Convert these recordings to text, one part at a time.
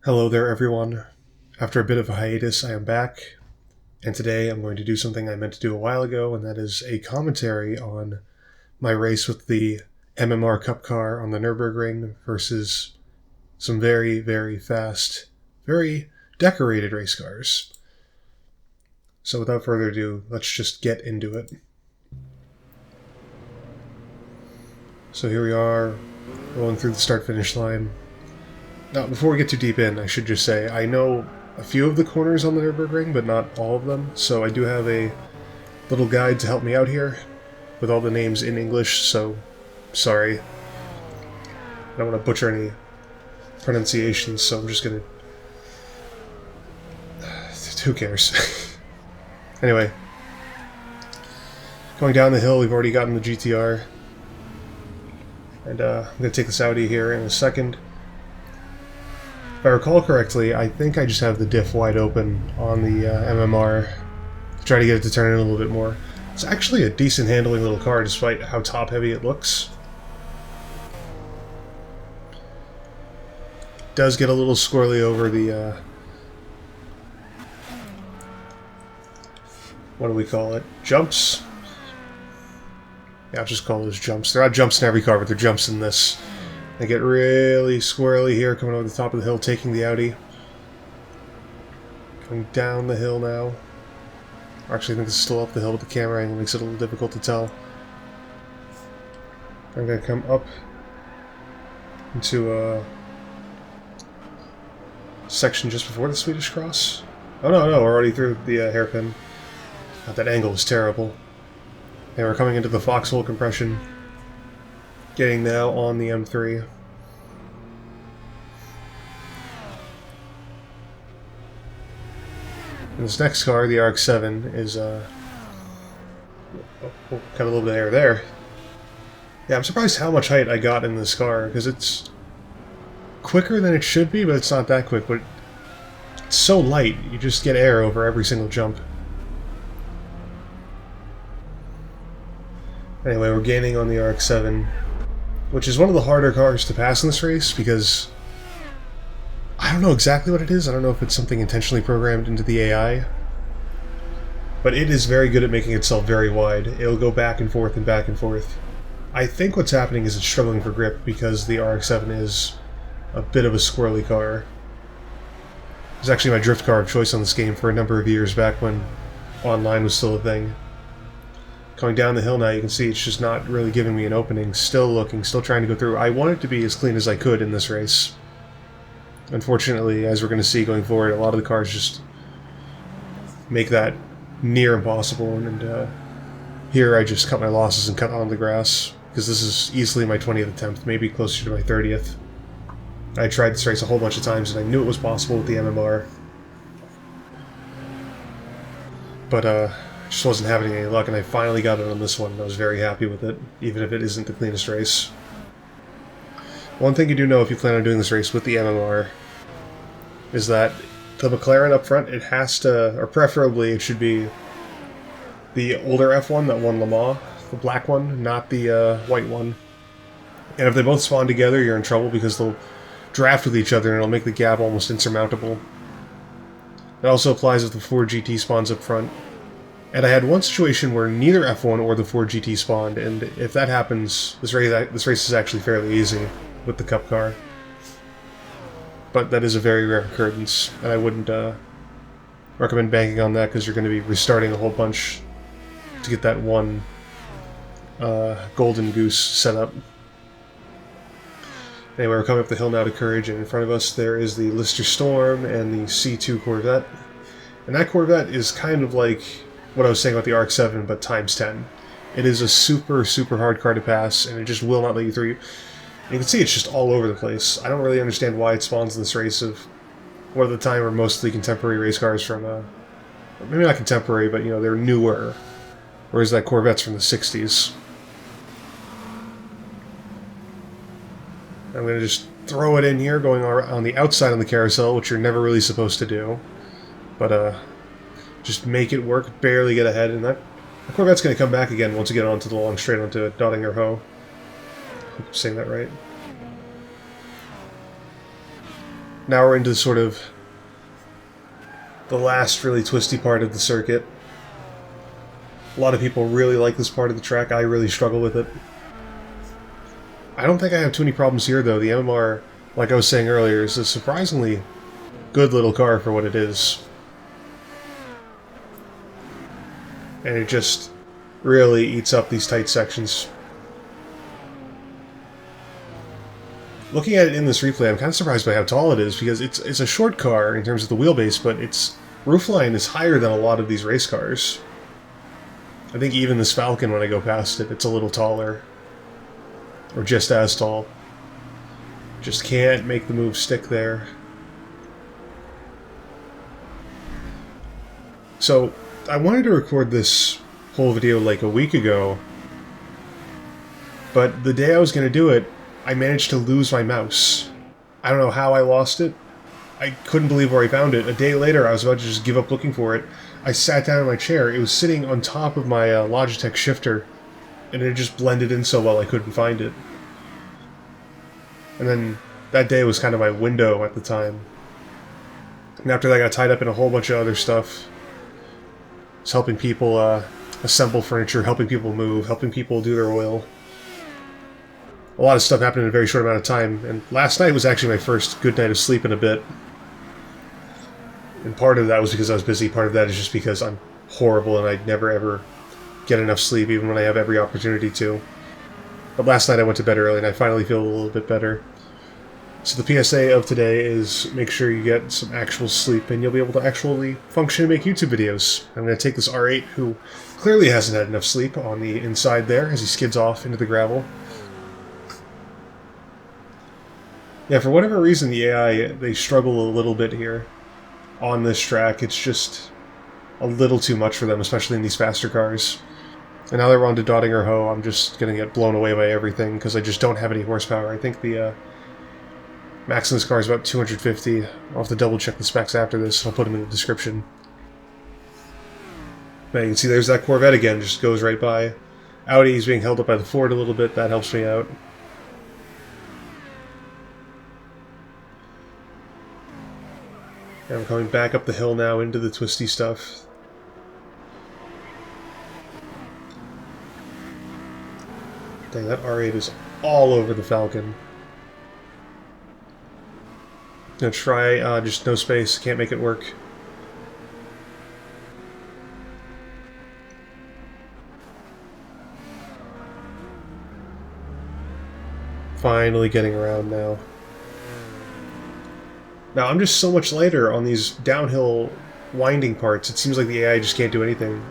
Hello there everyone. After a bit of a hiatus, I am back, and today I'm going to do something I meant to do a while ago, and that is a commentary on my race with the MMR Cup car on the Nurburgring versus some very, very fast, very decorated race cars. So without further ado, let's just get into it. So here we are, rolling through the start-finish line. Now, before we get too deep in, I should just say, I know a few of the corners on the Nurburgring, but not all of them, so I do have a little guide to help me out here, with all the names in English, so sorry. I don't want to butcher any pronunciations, so I'm just gonna... Who cares? Anyway. Going down the hill, we've already gotten the GTR. And I'm gonna take this Audi here in a second. If I recall correctly, I think I just have the diff wide open on the MMR to try to get it to turn in a little bit more. It's actually a decent handling little car despite how top heavy it looks. It does get a little squirrely over the what do we call it? Jumps? Yeah, I'll just call those jumps. There are jumps in every car, but they're jumps in this. They get really squirrely here, coming over the top of the hill, taking the Audi. Going down the hill now. Actually, I think this is still up the hill, but the camera angle makes it a little difficult to tell. I'm going to come up into a section just before the Swedish cross. Oh no, we're already through the hairpin. God, that angle is terrible. And we're coming into the foxhole compression. Getting now on the M3. And this next car, the RX-7, is got a little bit of air there. Yeah, I'm surprised how much height I got in this car, because it's quicker than it should be, but it's not that quick. But it's so light, you just get air over every single jump. Anyway, we're gaining on the RX-7. Which is one of the harder cars to pass in this race, because I don't know exactly what it is. I don't know if it's something intentionally programmed into the AI. But it is very good at making itself very wide. It'll go back and forth and back and forth. I think what's happening is it's struggling for grip because the RX-7 is a bit of a squirrely car. It was actually my drift car of choice on this game for a number of years back when online was still a thing. Coming down the hill now, you can see it's just not really giving me an opening. Still looking, still trying to go through. I want it to be as clean as I could in this race. Unfortunately, as we're going to see going forward, a lot of the cars just make that near impossible. And here I just cut my losses and cut on the grass, because this is easily my 20th attempt, maybe closer to my 30th. I tried this race a whole bunch of times, and I knew it was possible with the MMR. But, just wasn't having any luck, and I finally got it on this one, and I was very happy with it, even if it isn't the cleanest race. One thing you do know if you plan on doing this race with the MMR is that the McLaren up front, it has to, or preferably it should be the older F1 that won Le Mans, the black one, not the white one. And if they both spawn together, you're in trouble because they'll draft with each other and it'll make the gap almost insurmountable. That also applies if the Ford GT spawns up front. And I had one situation where neither F1 or the Ford GT spawned, and if that happens, this race is actually fairly easy with the Cup car. But that is a very rare occurrence, and I wouldn't recommend banking on that because you're going to be restarting a whole bunch to get that one golden goose set up. Anyway, we're coming up the hill now to Courage, and in front of us there is the Lister Storm and the C2 Corvette. And that Corvette is kind of like what I was saying about the RX-7, but times 10. It is a super, super hard car to pass, and it just will not let you through. You can see it's just all over the place. I don't really understand why it spawns in this race of what at the time were mostly contemporary race cars from, maybe not contemporary, but, you know, they're newer. Whereas that Corvette's from the 60s. I'm going to just throw it in here, going on the outside on the carousel, which you're never really supposed to do. But, just make it work, barely get ahead, and that Corvette's going to come back again once we get onto the long straight onto Dottinger Ho. I hope I'm saying that right. Now we're into sort of the last really twisty part of the circuit. A lot of people really like this part of the track. I really struggle with it. I don't think I have too many problems here, though. The MMR, like I was saying earlier, is a surprisingly good little car for what it is. And it just really eats up these tight sections. Looking at it in this replay, I'm kind of surprised by how tall it is, because it's a short car in terms of the wheelbase, but its roofline is higher than a lot of these race cars. I think even this Falcon, when I go past it, it's a little taller. Or just as tall. Just can't make the move stick there. So, I wanted to record this whole video like a week ago, but the day I was going to do it, I managed to lose my mouse. I don't know how I lost it. I couldn't believe where I found it. A day later, I was about to just give up looking for it. I sat down in my chair. It was sitting on top of my Logitech shifter, and it just blended in so well I couldn't find it. And then that day was kind of my window at the time. And after that, I got tied up in a whole bunch of other stuff. I was helping people assemble furniture, helping people move, helping people do their oil. A lot of stuff happened in a very short amount of time, and last night was actually my first good night of sleep in a bit. And part of that was because I was busy, part of that is just because I'm horrible and I'd never ever get enough sleep, even when I have every opportunity to. But last night I went to bed early and I finally feel a little bit better. So the PSA of today is make sure you get some actual sleep and you'll be able to actually function and make YouTube videos. I'm going to take this R8, who clearly hasn't had enough sleep, on the inside there as he skids off into the gravel. Yeah, for whatever reason, the AI, they struggle a little bit here on this track. It's just a little too much for them, especially in these faster cars. And now that we're on to Dottinger Ho, I'm just going to get blown away by everything because I just don't have any horsepower. I think the max in this car is about 250. I'll have to double check the specs after this. I'll put them in the description. Now you can see there's that Corvette again, just goes right by. Audi's being held up by the Ford a little bit. That helps me out. And I'm coming back up the hill now into the twisty stuff. Dang, that R8 is all over the Falcon. Gonna try, just no space, can't make it work. Finally getting around now. Now, I'm just so much lighter on these downhill winding parts, it seems like the AI just can't do anything.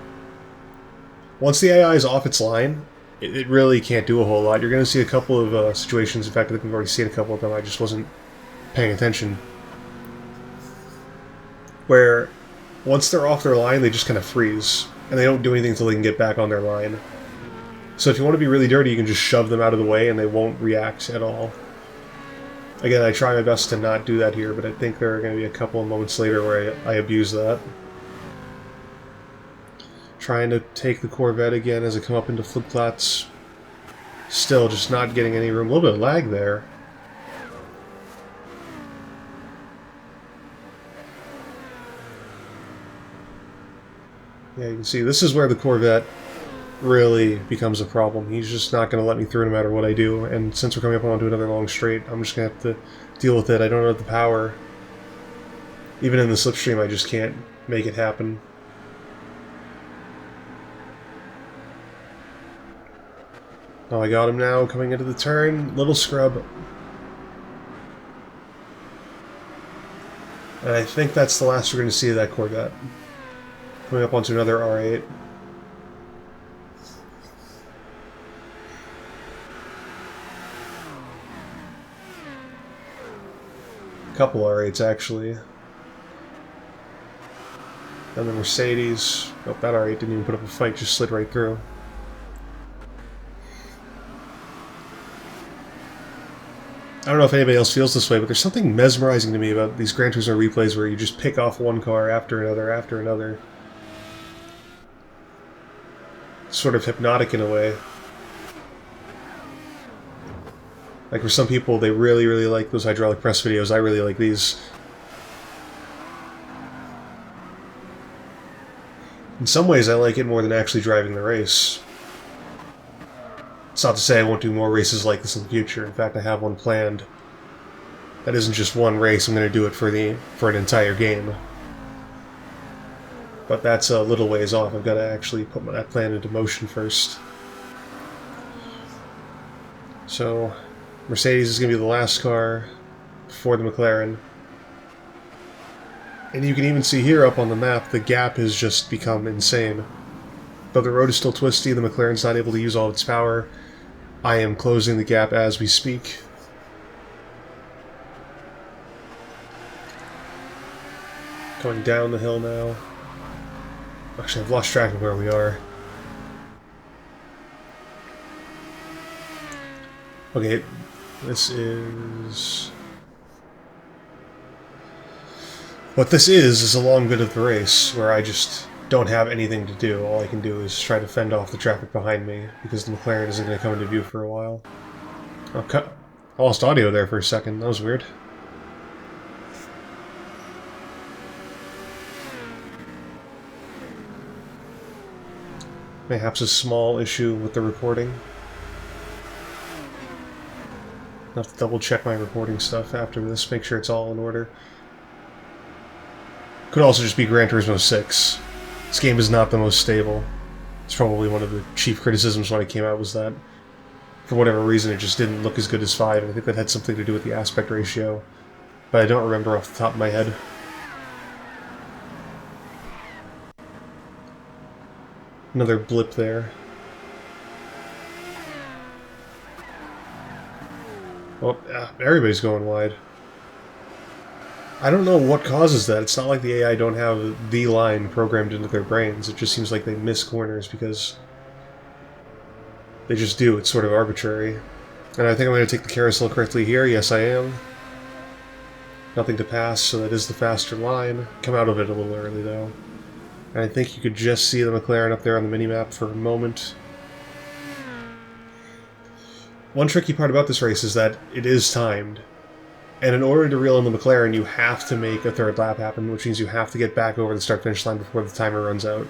Once the AI is off its line, it really can't do a whole lot. You're going to see a couple of situations, in fact, I think we've already seen a couple of them, I just wasn't paying attention, where once they're off their line, they just kind of freeze, and they don't do anything until they can get back on their line. So if you want to be really dirty, you can just shove them out of the way, and they won't react at all. Again, I try my best to not do that here, but I think there are going to be a couple of moments later where I abuse that. Trying to take the Corvette again as I come up into flip flats. Still just not getting any room. A little bit of lag there. Yeah, you can see this is where the Corvette really becomes a problem. He's just not going to let me through no matter what I do, and since we're coming up onto another long straight, I'm just going to have to deal with it. I don't have the power. Even in the slipstream, I just can't make it happen. Oh, I got him now, coming into the turn. Little scrub. And I think that's the last we're going to see of that Corvette. Coming up onto another R8. Couple R8s actually. And the Mercedes. Nope, that R8 didn't even put up a fight, just slid right through. I don't know if anybody else feels this way, but there's something mesmerizing to me about these Gran Turismo replays where you just pick off one car after another after another. It's sort of hypnotic in a way. Like for some people, they really, really like those hydraulic press videos. I really like these. In some ways, I like it more than actually driving the race. It's not to say I won't do more races like this in the future. In fact, I have one planned. That isn't just one race. I'm going to do it for an entire game. But that's a little ways off. I've got to actually put that plan into motion first. So, Mercedes is going to be the last car before the McLaren. And you can even see here up on the map, the gap has just become insane. Though the road is still twisty, the McLaren's not able to use all its power. I am closing the gap as we speak. Going down the hill now. Actually, I've lost track of where we are. Okay, this is... What this is a long bit of the race where I just don't have anything to do. All I can do is try to fend off the traffic behind me because the McLaren isn't going to come into view for a while. Oh, I lost audio there for a second. That was weird. Perhaps a small issue with the recording. I'll have to double check my recording stuff after this, make sure it's all in order. Could also just be Gran Turismo 6. This game is not the most stable. It's probably one of the chief criticisms when it came out was that, for whatever reason, it just didn't look as good as 5, and I think that had something to do with the aspect ratio. But I don't remember off the top of my head. Another blip there. Well, everybody's going wide. I don't know what causes that. It's not like the AI don't have the line programmed into their brains. It just seems like they miss corners because they just do. It's sort of arbitrary. And I think I'm going to take the carousel correctly here. Yes, I am. Nothing to pass, so that is the faster line. Come out of it a little early, though. And I think you could just see the McLaren up there on the minimap for a moment. One tricky part about this race is that it is timed. And in order to reel in the McLaren, you have to make a third lap happen, which means you have to get back over the start-finish line before the timer runs out.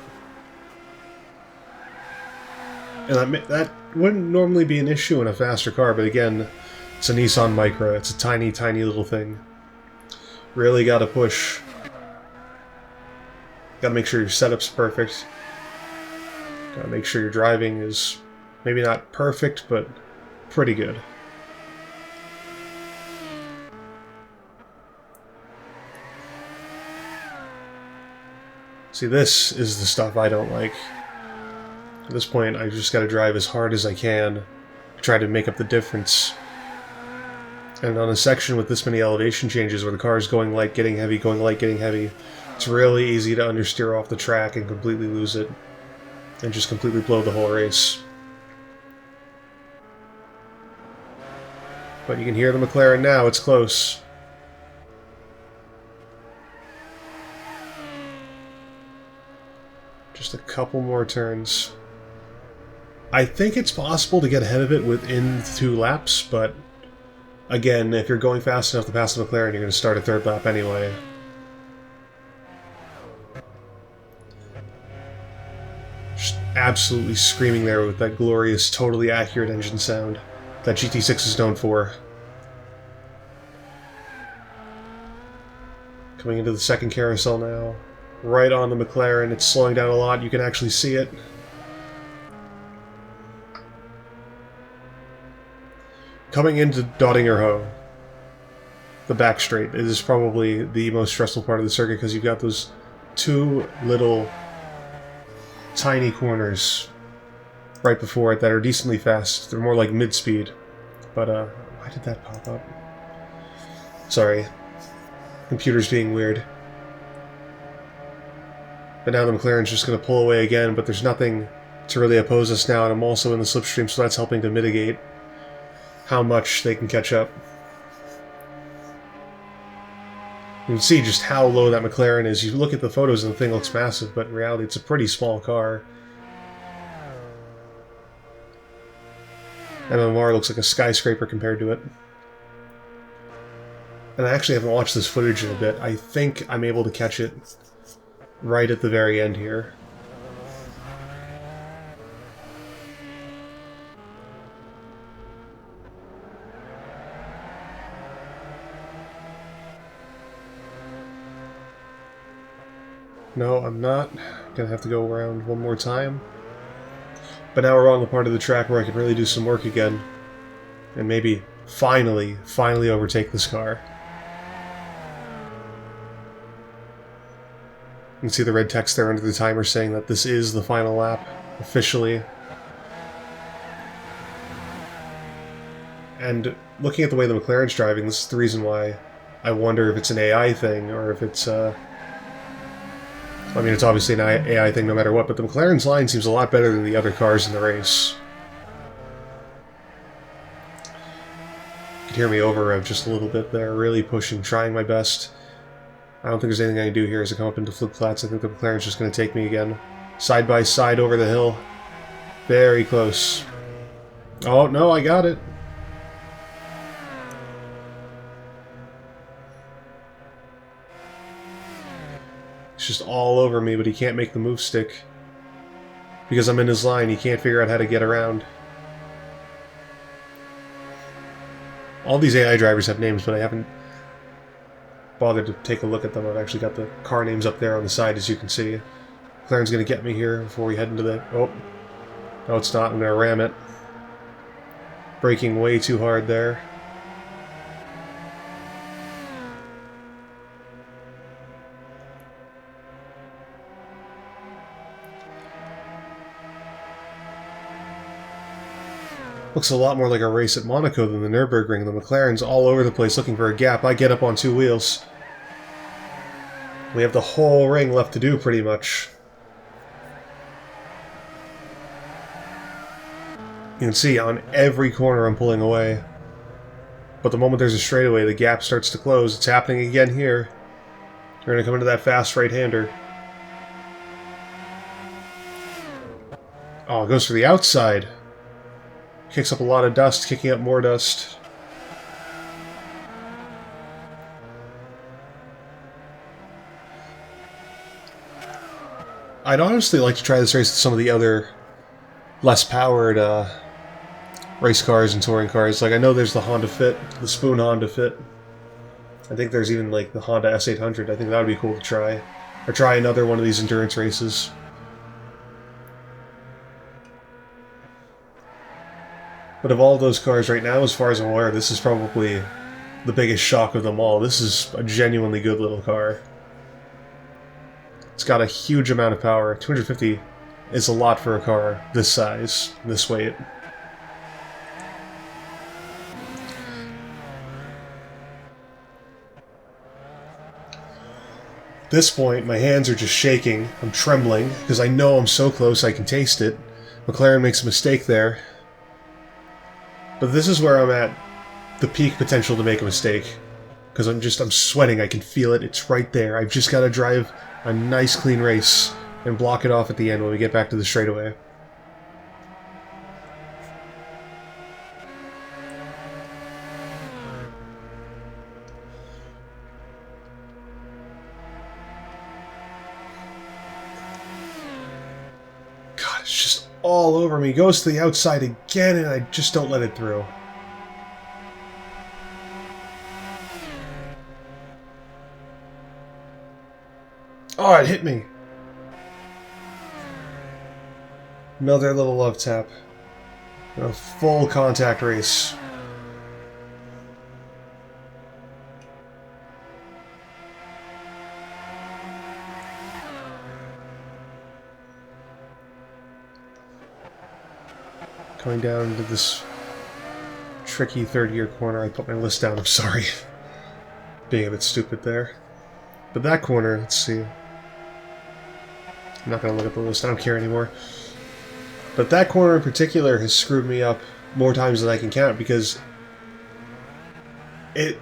And that wouldn't normally be an issue in a faster car, but again, it's a Nissan Micra. It's a tiny, tiny little thing. Really gotta push. Gotta make sure your setup's perfect. Gotta make sure your driving is maybe not perfect, but pretty good. See, this is the stuff I don't like. At this point, I just gotta drive as hard as I can to try to make up the difference. And on a section with this many elevation changes where the car is going light, getting heavy, going light, getting heavy, it's really easy to understeer off the track and completely lose it. And just completely blow the whole race. But you can hear the McLaren now, it's close. Just a couple more turns. I think it's possible to get ahead of it within 2 laps, but again, if you're going fast enough to pass the McLaren, you're going to start a third lap anyway. Just absolutely screaming there with that glorious, totally accurate engine sound that GT6 is known for. Coming into the second carousel now. Right on the McLaren, it's slowing down a lot, you can actually see it. Coming into Dottinger-Ho, the back straight, is probably the most stressful part of the circuit because you've got those 2 little tiny corners right before it that are decently fast. They're more like mid-speed. But, why did that pop up? Sorry. Computer's being weird. But now the McLaren's just going to pull away again, but there's nothing to really oppose us now, and I'm also in the slipstream, so that's helping to mitigate how much they can catch up. You can see just how low that McLaren is. You look at the photos and the thing looks massive, but in reality it's a pretty small car. MMR looks like a skyscraper compared to it. And I actually haven't watched this footage in a bit. I think I'm able to catch it right at the very end here. No, I'm not. Gonna have to go around one more time. But now we're on the part of the track where I can really do some work again. And maybe, finally overtake this car. You can see the red text there under the timer saying that this is the final lap, officially. And looking at the way the McLaren's driving, this is the reason why I wonder if it's an AI thing, or if it's, I mean, it's obviously an AI thing no matter what, but the McLaren's line seems a lot better than the other cars in the race. You can hear me over-rev just a little bit there, really pushing, trying my best. I don't think there's anything I can do here as I come up into flip flats. I think the McLaren's just going to take me again. Side by side over the hill. Very close. Oh, no, I got it. It's just all over me, but he can't make the move stick. Because I'm in his line, he can't figure out how to get around. All these AI drivers have names, but I haven't bothered to take a look at them. I've actually got the car names up there on the side, as you can see. McLaren's going to get me here before we head into the... Oh. No, it's not. I'm going to ram it. Braking way too hard there. Looks a lot more like a race at Monaco than the Nurburgring. The McLaren's all over the place looking for a gap. I get up on two wheels. We have the whole ring left to do, pretty much. You can see on every corner I'm pulling away. But the moment there's a straightaway, the gap starts to close. It's happening again here. We're going to come into that fast right-hander. Oh, it goes for the outside. Kicks up a lot of dust, kicking up more dust. I'd honestly like to try this race with some of the other less powered race cars and touring cars. Like, I know there's the Honda Fit, the Spoon Honda Fit. I think there's even like the Honda S800. I think that would be cool to try. Or try another one of these endurance races. But of all those cars right now, as far as I'm aware, this is probably the biggest shock of them all. This is a genuinely good little car. It's got a huge amount of power. 250 is a lot for a car this size, this weight. At this point, my hands are just shaking. I'm trembling, because I know I'm so close I can taste it. McLaren makes a mistake there. But this is where I'm at the peak potential to make a mistake. Because I'm sweating, I can feel it, it's right there. I've just got to drive a nice clean race and block it off at the end when we get back to the straightaway. God, it's just all over me. Goes to the outside again and I just don't let it through. Oh, it hit me. Another little love tap. A full contact race. Coming down into this tricky third-gear corner. I put my list down, I'm sorry. Being a bit stupid there. But that corner, let's see. I'm not going to look at the list, I don't care anymore. But that corner in particular has screwed me up more times than I can count because I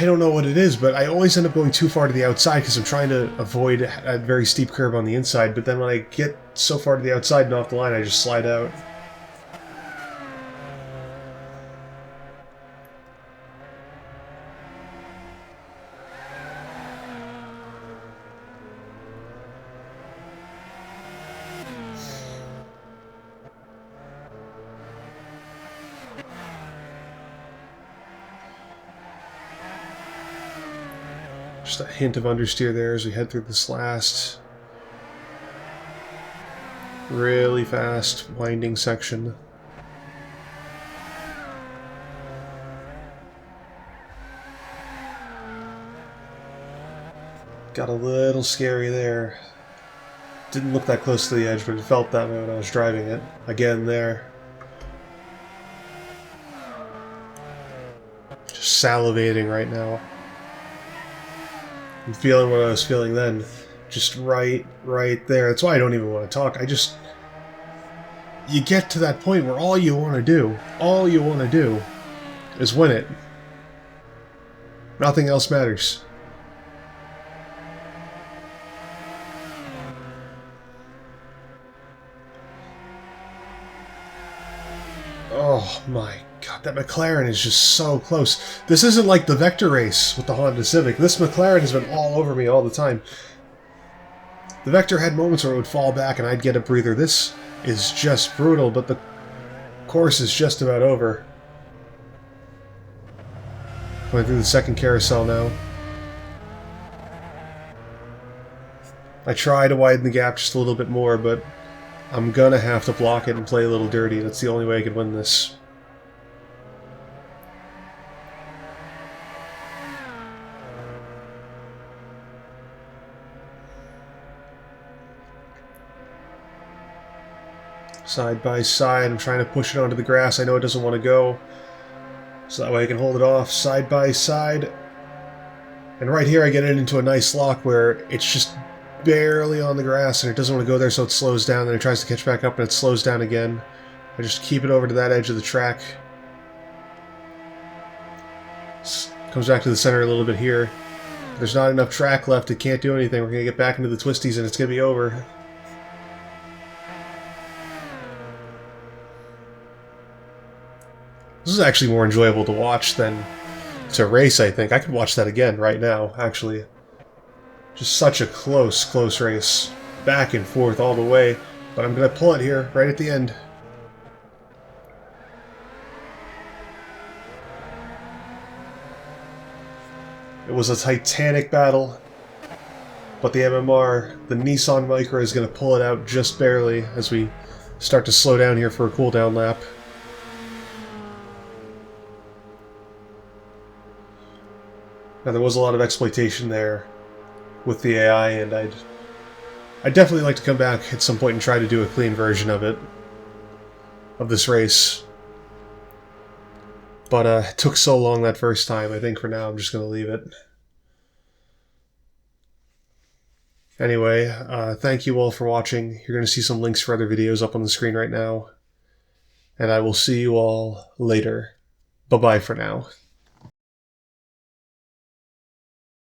don't know what it is, but I always end up going too far to the outside because I'm trying to avoid a very steep curve on the inside, but then when I get so far to the outside and off the line, I just slide out. Just a hint of understeer there as we head through this last really fast winding section. Got a little scary there. Didn't look that close to the edge, but it felt that way when I was driving it. Again there. Just salivating right now. I'm feeling what I was feeling then. Just right there. That's why I don't even want to talk. You get to that point where all you want to do is win it. Nothing else matters. Oh my god, that McLaren is just so close. This isn't like the Vector race with the Honda Civic. This McLaren has been all over me all the time. The Vector had moments where it would fall back and I'd get a breather. This is just brutal, but the course is just about over. Going through the second carousel now. I try to widen the gap just a little bit more, but I'm gonna have to block it and play a little dirty. That's the only way I can win this. Side by side, I'm trying to push it onto the grass. I know it doesn't want to go, so that way I can hold it off. Side by side. And right here I get it into a nice lock where it's just barely on the grass and it doesn't want to go there, so it slows down, then it tries to catch back up and it slows down again. I just keep it over to that edge of the track. Comes back to the center a little bit here. There's not enough track left, it can't do anything. We're going to get back into the twisties and it's going to be over. This is actually more enjoyable to watch than to race, I think. I could watch that again right now, actually. Just such a close race. Back and forth all the way. But I'm going to pull it here, right at the end. It was a titanic battle. But the MMR, the Nissan Micra, is going to pull it out just barely as we start to slow down here for a cooldown lap. Now, there was a lot of exploitation there with the AI, and I'd definitely like to come back at some point and try to do a clean version of it, of this race. But it took so long that first time, I think for now I'm just going to leave it. Anyway, thank you all for watching. You're going to see some links for other videos up on the screen right now. And I will see you all later. Bye-bye for now.